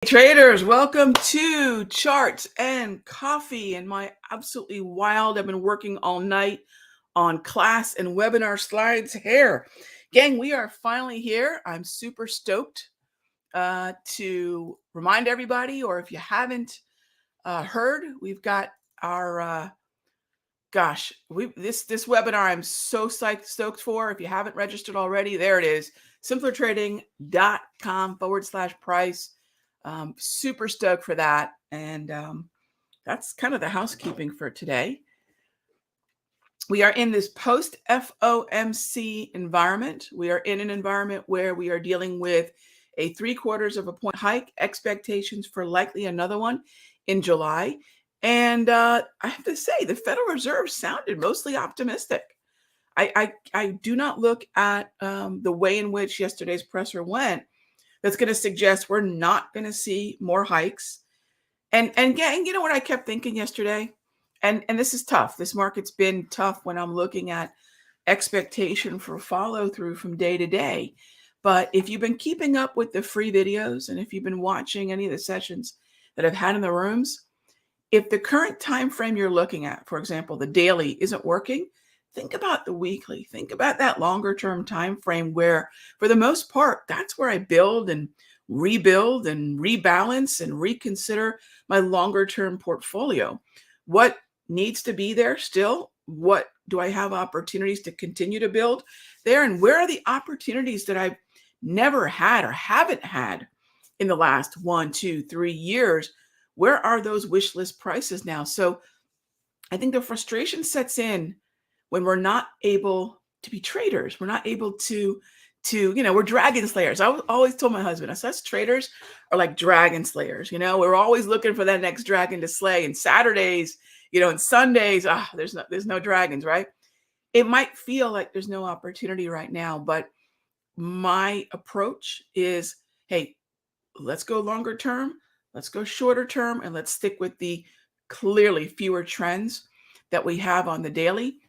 Traders, welcome to Charts and Coffee and my absolutely wild. I've been working all night on class and webinar slides here. Gang, we are finally here. I'm super stoked to remind everybody, or if you haven't heard, we've got our this webinar I'm so stoked for. If you haven't registered already, there it is, simplertrading.com/price. Super stoked for that. And that's kind of the housekeeping for today. We are in this post FOMC environment. We are in an environment where we are dealing with a 3/4 of a point hike, expectations for likely another one in July. And I have to say, the Federal Reserve sounded mostly optimistic. I do not look at the way in which yesterday's presser went. That's going to suggest we're not going to see more hikes. And gang, you know what I kept thinking yesterday? And this is tough. This market's been tough when I'm looking at expectation for follow through from day to day. But if you've been keeping up with the free videos and if you've been watching any of the sessions that I've had in the rooms, if the current time frame you're looking at, for example, the daily isn't working, think about the weekly. Think about that longer term time frame where, for the most part, that's where I build and rebuild and rebalance and reconsider my longer term portfolio. What needs to be there still? What do I have opportunities to continue to build there? And where are the opportunities that I've never had or haven't had in the last 1, 2, 3 years? Where are those wish list prices now? So I think the frustration sets in when we're not able to be traders. We're not able to we're dragon slayers. I always told my husband, I said, us traders are like dragon slayers. We're always looking for that next dragon to slay. And Saturdays, and Sundays, there's no dragons, right? It might feel like there's no opportunity right now, but my approach is, hey, let's go longer term, let's go shorter term, and let's stick with the clearly fewer trends that we have on the daily.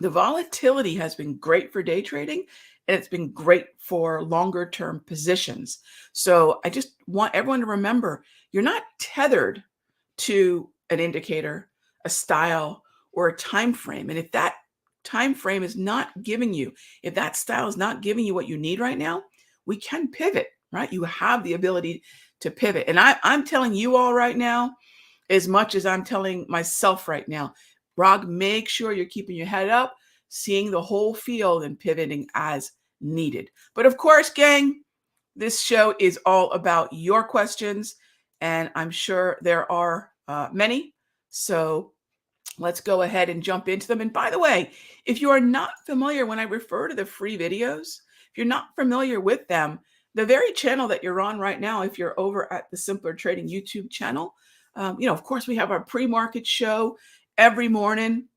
The volatility has been great for day trading, and it's been great for longer term positions. So I just want everyone to remember, you're not tethered to an indicator, a style, or a time frame. And if that time frame is not giving you, if that style is not giving you what you need right now, we can pivot, right? You have the ability to pivot. And I'm telling you all right now, as much as I'm telling myself right now, Rag, make sure you're keeping your head up, seeing the whole field and pivoting as needed. But of course, gang, this show is all about your questions, and I'm sure there are many. So let's go ahead and jump into them. And by the way, if you are not familiar, when I refer to the free videos, if you're not familiar with them, the very channel that you're on right now, if you're over at the Simpler Trading YouTube channel, of course, we have our pre-market show every morning.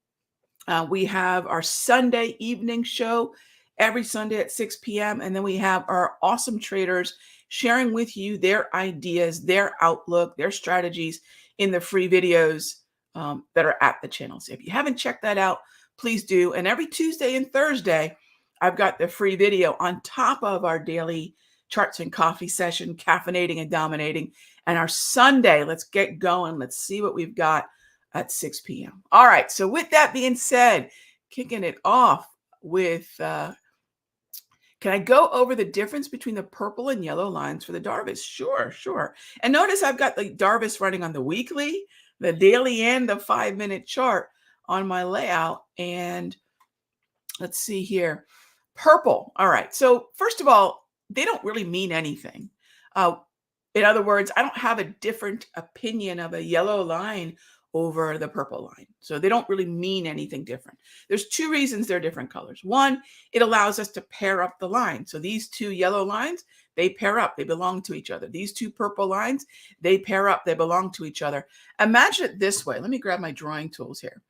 We have our Sunday evening show every Sunday at 6 p.m. And then we have our awesome traders sharing with you their ideas, their outlook, their strategies in the free videos that are at the channel. So if you haven't checked that out, please do. And every Tuesday and Thursday, I've got the free video on top of our daily charts and coffee session, caffeinating and dominating. And our Sunday, let's get going. Let's see what we've got at 6 p.m. All right. So with that being said, kicking it off with, can I go over the difference between the purple and yellow lines for the Darvis? Sure. And notice I've got the Darvis running on the weekly, the daily, and the 5-minute chart on my layout. And let's see here. Purple. All right. So first of all, they don't really mean anything. In other words, I don't have a different opinion of a yellow line over the purple line. So they don't really mean anything different. There's two reasons they're different colors. One, it allows us to pair up the line. So these two yellow lines, they pair up, they belong to each other. These two purple lines, they pair up, they belong to each other. Imagine it this way. Let me grab my drawing tools here.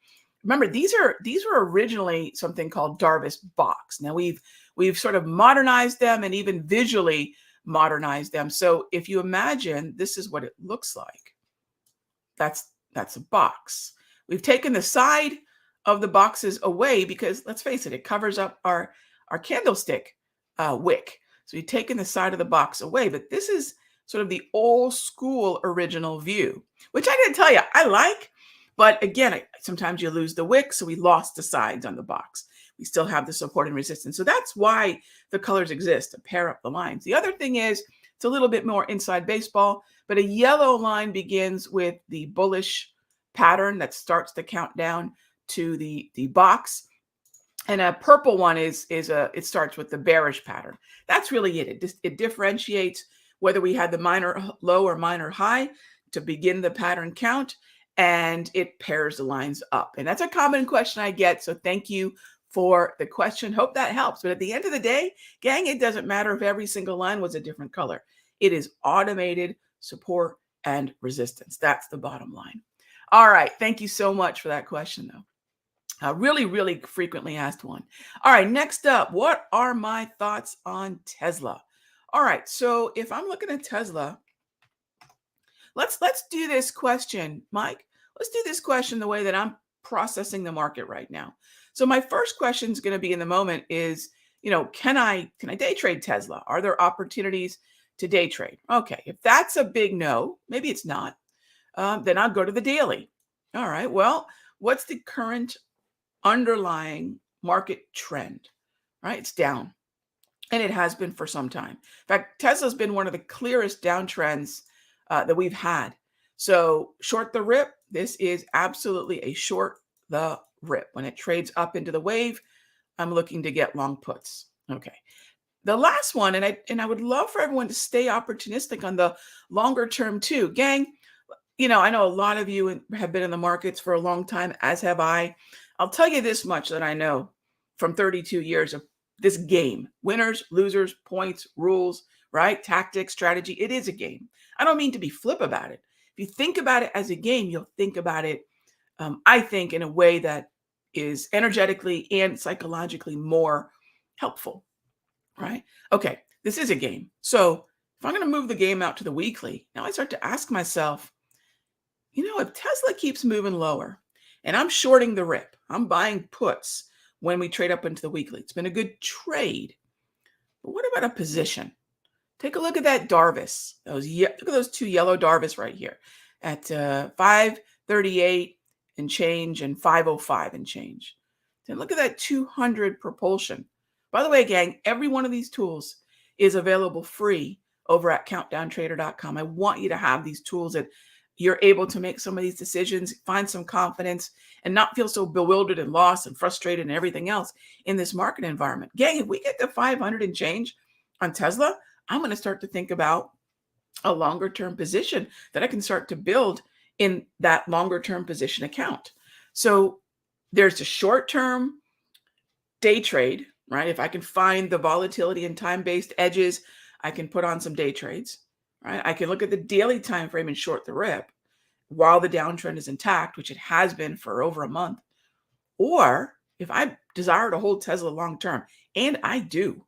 Remember, these were originally something called Darvis box. Now we've sort of modernized them and even visually modernized them. So if you imagine, this is what it looks like. That's a box. We've taken the side of the boxes away because, let's face it, it covers up our candlestick wick. So we've taken the side of the box away, but this is sort of the old school original view, which I didn't tell you I like. But again, sometimes you lose the wick, so we lost the sides on the box. We still have the support and resistance. So that's why the colors exist, to pair up the lines. The other thing is, it's a little bit more inside baseball, but a yellow line begins with the bullish pattern that starts the countdown to the box. And a purple one it starts with the bearish pattern. That's really it. It differentiates whether we had the minor low or minor high to begin the pattern count, and it pairs the lines up. And that's a common question I get. So thank you for the question. Hope that helps. But at the end of the day, gang, it doesn't matter if every single line was a different color. It is automated support and resistance. That's the bottom line. All right. Thank you so much for that question, though. Really, really frequently asked one. All right, next up, what are my thoughts on Tesla? All right, so if I'm looking at Tesla, let's do this question, Mike. Let's do this question the way that I'm processing the market right now. So my first question is going to be in the moment is, can I day trade Tesla? Are there opportunities to day trade? Okay, if that's a big no, maybe it's not, then I'll go to the daily. All right, well, what's the current underlying market trend, right? It's down, and it has been for some time. In fact, Tesla's been one of the clearest downtrends that we've had. So short the rip, this is absolutely a short the rip. When it trades up into the wave, I'm looking to get long puts. Okay. The last one, and I would love for everyone to stay opportunistic on the longer term too. Gang, I know a lot of you have been in the markets for a long time, as have I. I'll tell you this much that I know from 32 years of this game: winners, losers, points, rules, right? Tactics, strategy. It is a game. I don't mean to be flip about it. If you think about it as a game, you'll think about it, I think, in a way that is energetically and psychologically more helpful, right? Okay, this is a game. So if I'm going to move the game out to the weekly, now I start to ask myself, if Tesla keeps moving lower and I'm shorting the rip, I'm buying puts when we trade up into the weekly, it's been a good trade. But what about a position? Take a look at that Darvis. Look at those two yellow Darvis right here at 538 and change and 505 and change. Then look at that 200 propulsion. By the way, gang, every one of these tools is available free over at countdowntrader.com. I want you to have these tools that you're able to make some of these decisions, find some confidence, and not feel so bewildered and lost and frustrated and everything else in this market environment. Gang, if we get to 500 and change on Tesla, I'm going to start to think about a longer term position that I can start to build in that longer term position account. So there's a short term day trade, right? If I can find the volatility and time-based edges, I can put on some day trades, right? I can look at the daily time frame and short the rip while the downtrend is intact, which it has been for over a month. Or if I desire to hold Tesla long term, and I do,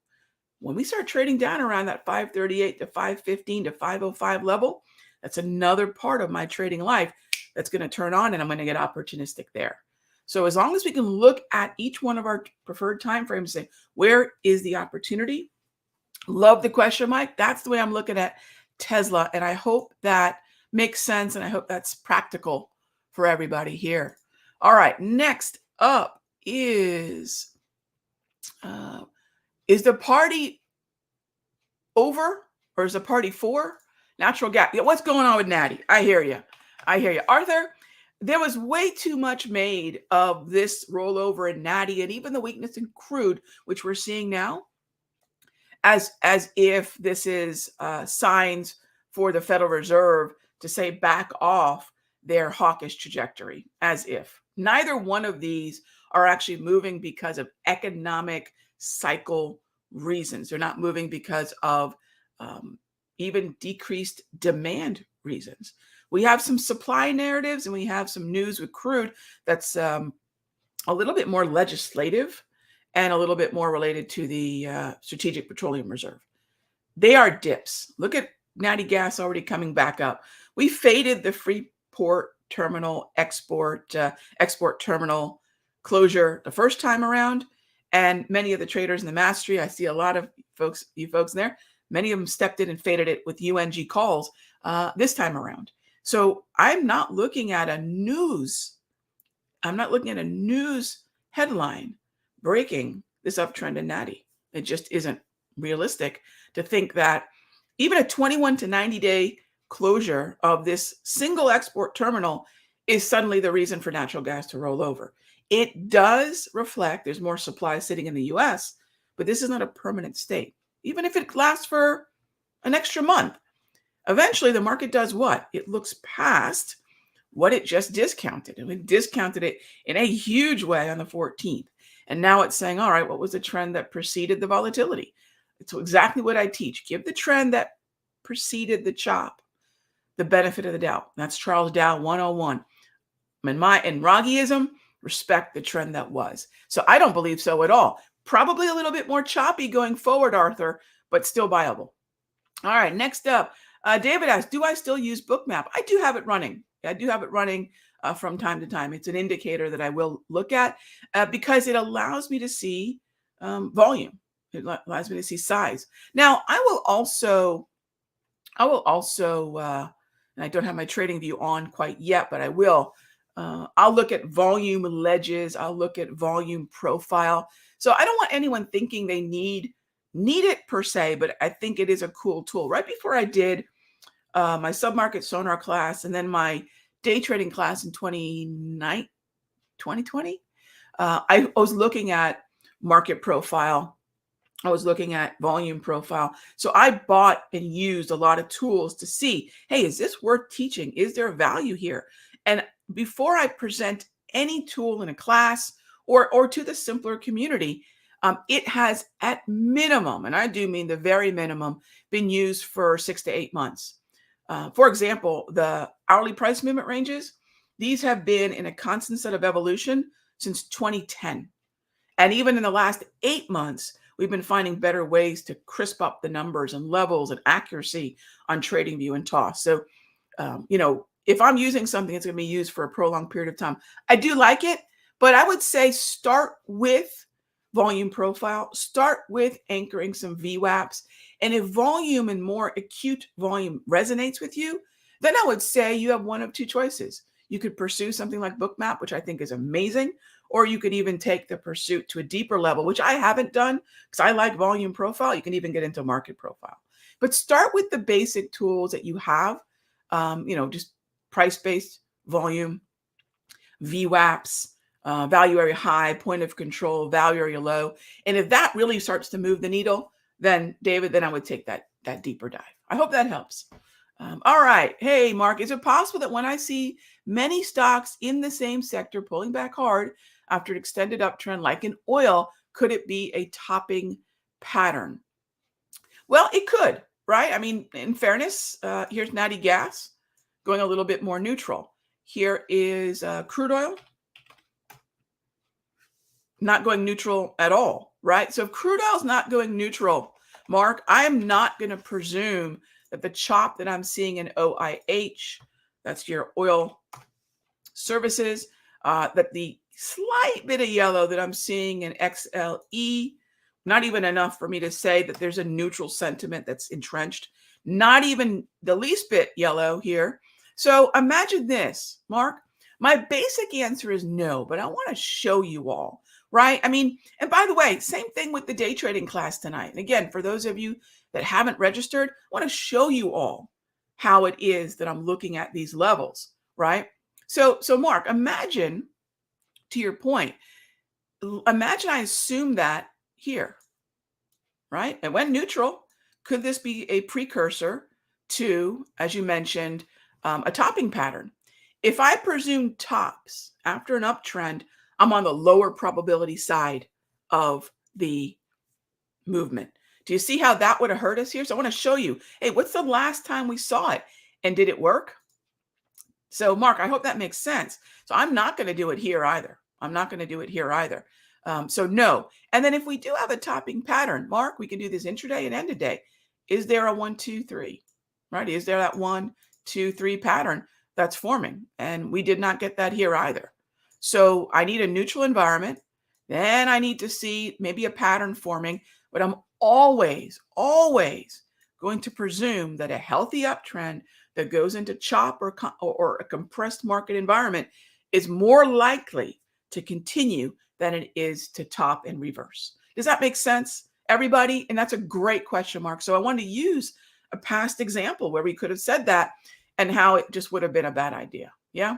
when we start trading down around that 538 to 515 to 505 level, that's another part of my trading life that's going to turn on, and I'm going to get opportunistic there. So as long as we can look at each one of our preferred time frames and say, where is the opportunity? Love the question, Mike. That's the way I'm looking at Tesla. And I hope that makes sense. And I hope that's practical for everybody here. All right. Next up is the party over, or is the party for natural gas? Yeah, what's going on with Natty? I hear you. Arthur, there was way too much made of this rollover in Natty and even the weakness in crude, which we're seeing now, as if this is signs for the Federal Reserve to say back off their hawkish trajectory, as if. Neither one of these are actually moving because of economic cycle reasons. They're not moving because of even decreased demand reasons. We have some supply narratives and we have some news with crude that's a little bit more legislative and a little bit more related to the Strategic Petroleum Reserve. They are dips. Look at natty gas already coming back up. We faded the Freeport terminal export terminal closure the first time around, and many of the traders in the mastery, I see a lot of you folks in there, Many of them stepped in and faded it with UNG calls this time around. So I'm not looking at a news headline breaking this uptrend in Natty. It just isn't realistic to think that even a 21 to 90 day closure of this single export terminal is suddenly the reason for natural gas to roll over. It does reflect there's more supply sitting in the US, but this is not a permanent state. Even if it lasts for an extra month, eventually the market does what? It looks past what it just discounted. And it discounted it in a huge way on the 14th. And now it's saying, all right, what was the trend that preceded the volatility? It's exactly what I teach. Give the trend that preceded the chop the benefit of the doubt. That's Charles Dow 101. In Ragheeism, respect the trend that was. So I don't believe so at all. Probably a little bit more choppy going forward, Arthur, but still viable. All right, next up, David asks, do I still use Bookmap? I do have it running. I do have it running from time to time. It's an indicator that I will look at because it allows me to see volume. It allows me to see size. Now, I will also, and I don't have my trading view on quite yet, but I will. I'll look at volume ledges. I'll look at volume profile. So I don't want anyone thinking they need it per se, but I think it is a cool tool. Right before I did my submarket sonar class and then my day trading class in 2020, I was looking at market profile. I was looking at volume profile. So I bought and used a lot of tools to see, hey, is this worth teaching? Is there value here? And before I present any tool in a class or to the simpler community, it has at minimum, and I do mean the very minimum, been used for 6 to 8 months. For example, the hourly price movement ranges, these have been in a constant set of evolution since 2010. And even in the last 8 months, we've been finding better ways to crisp up the numbers and levels and accuracy on TradingView and TOS. So, if I'm using something, it's going to be used for a prolonged period of time. I do like it, but I would say start with volume profile, start with anchoring some VWAPs. And if volume and more acute volume resonates with you, then I would say you have one of two choices. You could pursue something like Bookmap, which I think is amazing, or you could even take the pursuit to a deeper level, which I haven't done because I like volume profile. You can even get into market profile. But start with the basic tools that you have, just price-based volume, VWAPs, value area high, point of control, value area low. And if that really starts to move the needle, then David, I would take that deeper dive. I hope that helps. All right. Hey, Mark, is it possible that when I see many stocks in the same sector pulling back hard after an extended uptrend, like in oil, could it be a topping pattern? Well, it could, right? I mean, in fairness, here's Natty Gas going a little bit more neutral. Here is crude oil not going neutral at all, right? So if crude oil is not going neutral, Mark, I am not going to presume that the chop that I'm seeing in OIH, that's your oil services, that the slight bit of yellow that I'm seeing in XLE, not even enough for me to say that there's a neutral sentiment that's entrenched, not even the least bit yellow here. So imagine this, Mark. My basic answer is no, but I want to show you all, right? I mean, and by the way, same thing with the day trading class tonight. And again, for those of you that haven't registered, I want to show you all how it is that I'm looking at these levels, right? So Mark, imagine, to your point, imagine I assume that here, right? It went neutral. Could this be a precursor to, as you mentioned, a topping pattern? If I presume tops after an uptrend, I'm on the lower probability side of the movement. Do you see how that would have hurt us here? So I want to show you, hey, what's the last time we saw it? And did it work? So Mark, I hope that makes sense. So I'm not going to do it here either. So no. And then if we do have a topping pattern, Mark, we can do this intraday and end of day. Is there a 1, 2, 3, right? Is there that 1, 2, 3 pattern that's forming? And we did not get that here either. So I need a neutral environment. Then I need to see maybe a pattern forming, but I'm always going to presume that a healthy uptrend that goes into chop or a compressed market environment is more likely to continue than it is to top and reverse. Does that make sense, everybody? And that's a great question mark. So I wanted to use a past example where we could have said that and how it just would have been a bad idea. Yeah.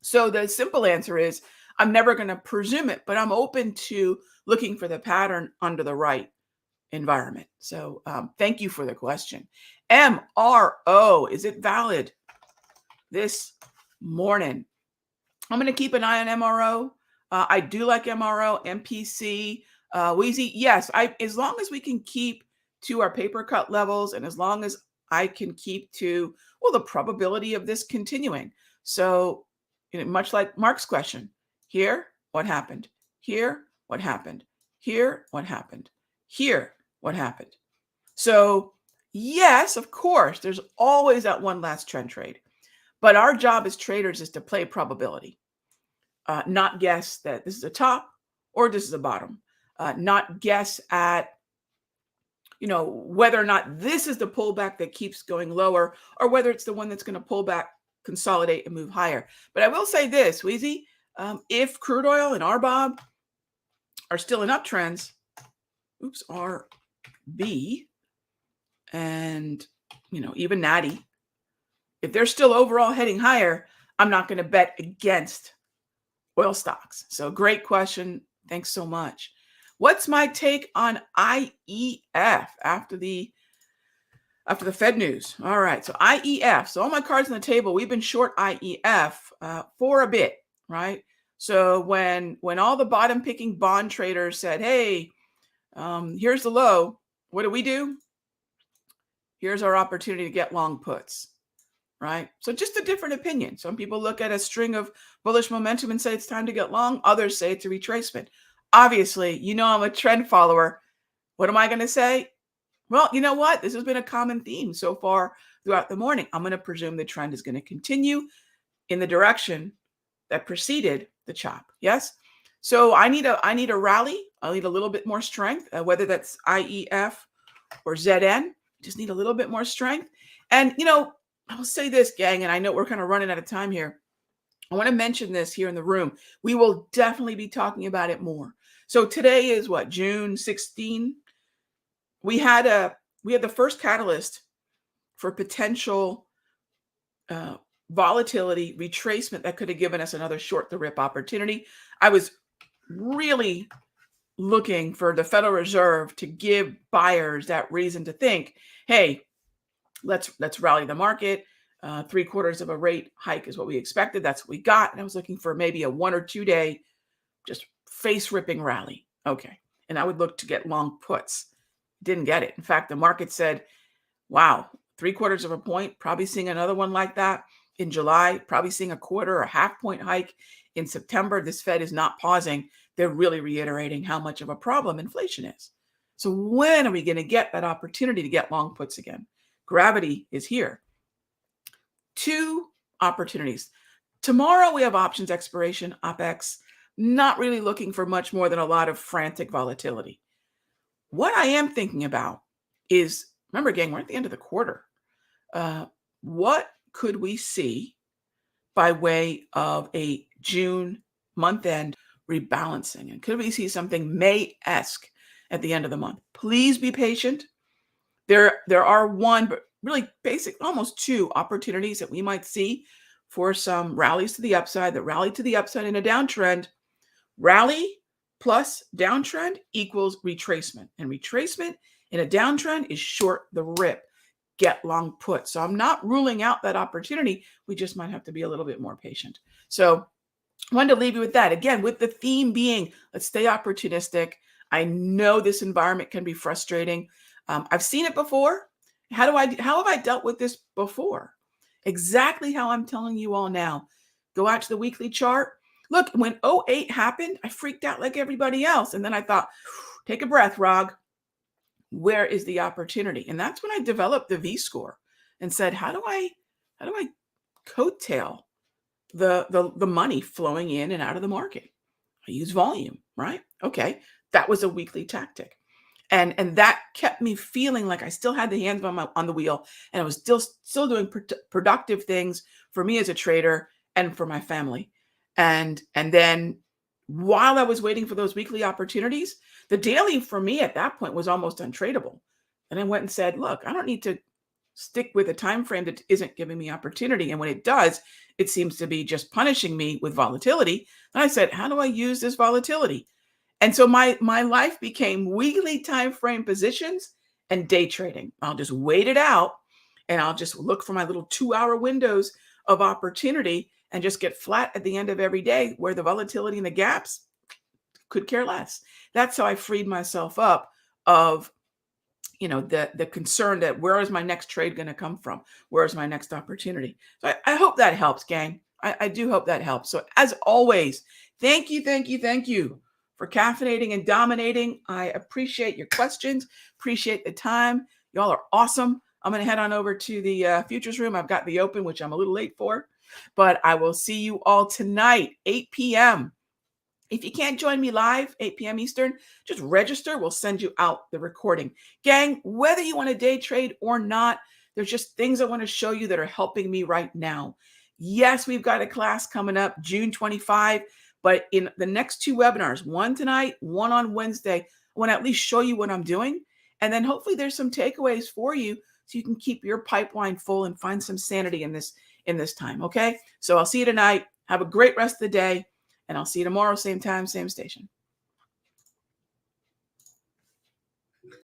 So the simple answer is I'm never going to presume it, but I'm open to looking for the pattern under the right environment. So thank you for the question. MRO, is it valid this morning? I'm going to keep an eye on MRO. I do like MRO, MPC, Wheezy. Yes, as long as we can keep to our paper cut levels and as long as I can keep to, well, the probability of this continuing. So much like Mark's question, here, what happened? Here, what happened? Here, what happened? Here, what happened? So yes, of course, there's always that one last trend trade. But our job as traders is to play probability, not guess that this is a top or this is a bottom, not guess at whether or not this is the pullback that keeps going lower or whether it's the one that's going to pull back, consolidate, and move higher. But I will say this, Wheezy, if crude oil and RBOB are still in uptrends, RB, and even Natty, if they're still overall heading higher, I'm not going to bet against oil stocks. So great question. Thanks so much. What's my take on IEF after the Fed news? All right. So IEF. So all my cards on the table, we've been short IEF for a bit, right? So when all the bottom picking bond traders said, hey, here's the low, what do? Here's our opportunity to get long puts, right? So just a different opinion. Some people look at a string of bullish momentum and say it's time to get long. Others say it's a retracement. Obviously, I'm a trend follower. What am I going to say? Well, you know what? This has been a common theme so far throughout the morning. I'm going to presume the trend is going to continue in the direction that preceded the chop. Yes. So I need a rally. I need a little bit more strength, whether that's IEF or ZN. Just need a little bit more strength. And, I'll say this, gang, and I know we're kind of running out of time here. I want to mention this here in the room. We will definitely be talking about it more. So today is what, June 16? We had the first catalyst for potential volatility retracement that could have given us another short the rip opportunity. I was really looking for the Federal Reserve to give buyers that reason to think, hey, let's rally the market. 3/4 of a rate hike is what we expected. That's what we got. And I was looking for maybe a 1 or 2 day just face ripping rally. Okay. And I would look to get long puts. Didn't get it. In fact, the market said, wow, 3/4 of a point, probably seeing another one like that in July, probably seeing a quarter or half point hike in September. This Fed is not pausing. They're really reiterating how much of a problem inflation is. So when are we going to get that opportunity to get long puts again? Gravity is here. 2 opportunities. Tomorrow we have options expiration, OPEX, not really looking for much more than a lot of frantic volatility. What I am thinking about is, remember, gang, we're at the end of the quarter. What could we see by way of a June month-end rebalancing? And could we see something May-esque at the end of the month? Please be patient. There are one, but really basic, almost 2 opportunities that we might see for some rallies to the upside, that rally to the upside in a downtrend. Rally plus downtrend equals retracement. And retracement in a downtrend is short the rip, get long put. So I'm not ruling out that opportunity. We just might have to be a little bit more patient. So I wanted to leave you with that. Again, with the theme being, let's stay opportunistic. I know this environment can be frustrating. I've seen it before. How have I dealt with this before? Exactly how I'm telling you all now. Go out to the weekly chart. Look, when 08 happened, I freaked out like everybody else. And then I thought, take a breath, Rog. Where is the opportunity? And that's when I developed the V-score and said, how do I coattail the money flowing in and out of the market? I use volume, right? Okay. That was a weekly tactic. And that kept me feeling like I still had the hands on the wheel, and I was still doing productive things for me as a trader and for my family. And then while I was waiting for those weekly opportunities, the daily for me at that point was almost untradeable. And I went and said, look, I don't need to stick with a time frame that isn't giving me opportunity. And when it does, it seems to be just punishing me with volatility. And I said, how do I use this volatility? And so my life became weekly time frame positions and day trading. I'll just wait it out, and I'll just look for my little 2-hour windows of opportunity and just get flat at the end of every day where the volatility and the gaps could care less. That's how I freed myself up of the concern that where is my next trade going to come from? Where is my next opportunity? So I hope that helps, gang. I do hope that helps. So as always, thank you for caffeinating and dominating. I appreciate your questions, appreciate the time. Y'all are awesome. I'm going to head on over to the futures room. I've got the open, which I'm a little late for, but I will see you all tonight, 8 p.m. If you can't join me live, 8 p.m. Eastern, just register. We'll send you out the recording. Gang, whether you want to day trade or not, there's just things I want to show you that are helping me right now. Yes, we've got a class coming up June 25, but in the next 2 webinars, one tonight, one on Wednesday, I want to at least show you what I'm doing. And then hopefully there's some takeaways for you so you can keep your pipeline full and find some sanity in this time, okay? So I'll see you tonight. Have a great rest of the day. And I'll see you tomorrow, same time, same station.